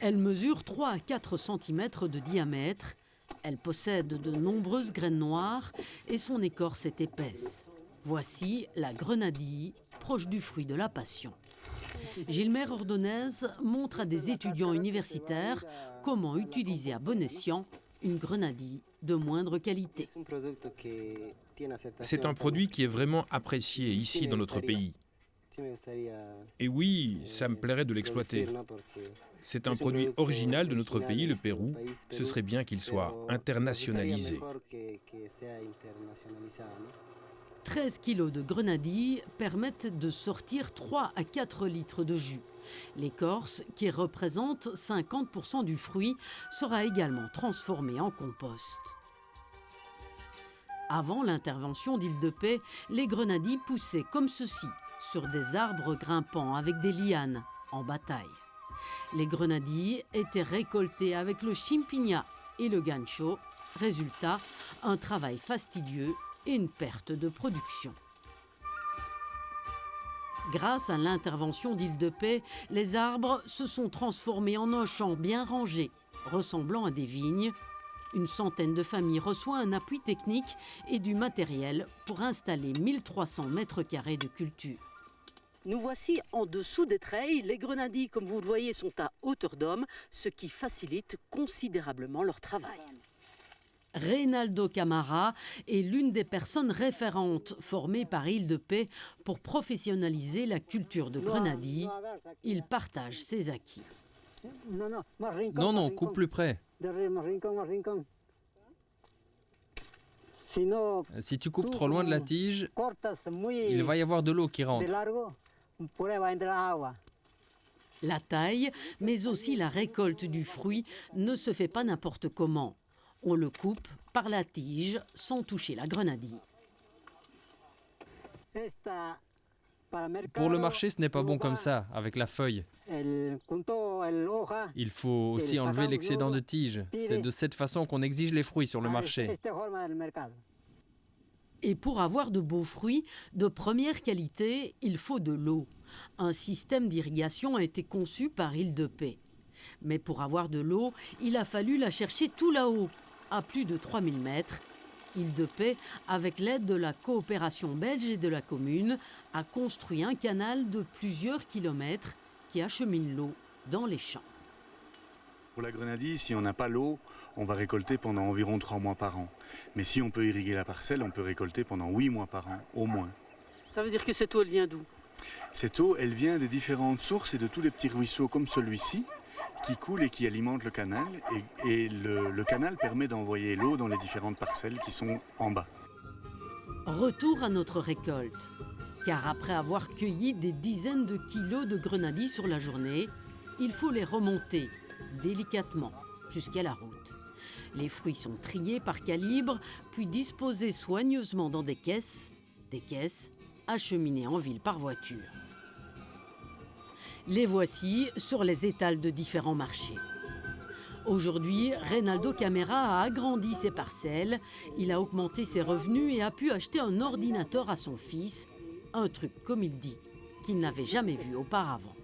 Elle mesure 3 à 4 cm de diamètre. Elle possède de nombreuses graines noires et son écorce est épaisse. Voici la grenadille, proche du fruit de la passion. Gilmer Ordonez montre à des étudiants universitaires comment utiliser à bon escient une grenadille de moindre qualité. C'est un produit qui est vraiment apprécié ici dans notre pays. Et oui, ça me plairait de l'exploiter. C'est un produit original de notre pays, le Pérou. Ce serait bien qu'il soit internationalisé. 13 kilos de grenadilles permettent de sortir 3 à 4 litres de jus. L'écorce, qui représente 50% du fruit, sera également transformée en compost. Avant l'intervention d'Île de Paix, les grenadilles poussaient comme ceci, sur des arbres grimpants avec des lianes, en bataille. Les grenadilles étaient récoltées avec le chimpigna et le gancho. Résultat, un travail fastidieux et une perte de production. Grâce à l'intervention d'Île de Paix, les arbres se sont transformés en un champ bien rangé, ressemblant à des vignes. Une centaine de familles reçoit un appui technique et du matériel pour installer 1300 mètres carrés de culture. Nous voici en dessous des treilles. Les grenadilles, comme vous le voyez, sont à hauteur d'homme, ce qui facilite considérablement leur travail. Reynaldo Camara est l'une des personnes référentes formées par Île de Paix pour professionnaliser la culture de grenadilles. Il partage ses acquis. Non, coupe plus près. Si tu coupes trop loin de la tige, il va y avoir de l'eau qui rentre. La taille, mais aussi la récolte du fruit, ne se fait pas n'importe comment. On le coupe par la tige sans toucher la grenadille. Pour le marché, ce n'est pas bon comme ça, avec la feuille. Il faut aussi enlever l'excédent de tige. C'est de cette façon qu'on exige les fruits sur le marché. Et pour avoir de beaux fruits de première qualité, il faut de l'eau. Un système d'irrigation a été conçu par Île de Paix. Mais pour avoir de l'eau, il a fallu la chercher tout là-haut, à plus de 3000 mètres. Île de Paix, avec l'aide de la coopération belge et de la commune, a construit un canal de plusieurs kilomètres qui achemine l'eau dans les champs. Pour la grenadille, si on n'a pas l'eau, on va récolter pendant environ 3 mois par an. Mais si on peut irriguer la parcelle, on peut récolter pendant 8 mois par an, au moins. Ça veut dire que cette eau, elle vient d'où? Cette eau, elle vient des différentes sources et de tous les petits ruisseaux comme celui-ci, qui coulent et qui alimentent le canal. Et le canal permet d'envoyer l'eau dans les différentes parcelles qui sont en bas. Retour à notre récolte. Car après avoir cueilli des dizaines de kilos de grenadilles sur la journée, il faut les remonter délicatement jusqu'à la route. Les fruits sont triés par calibre, puis disposés soigneusement dans des caisses acheminées en ville par voiture. Les voici sur les étals de différents marchés. Aujourd'hui, Reynaldo Camara a agrandi ses parcelles, il a augmenté ses revenus et a pu acheter un ordinateur à son fils, un truc, comme il dit, qu'il n'avait jamais vu auparavant.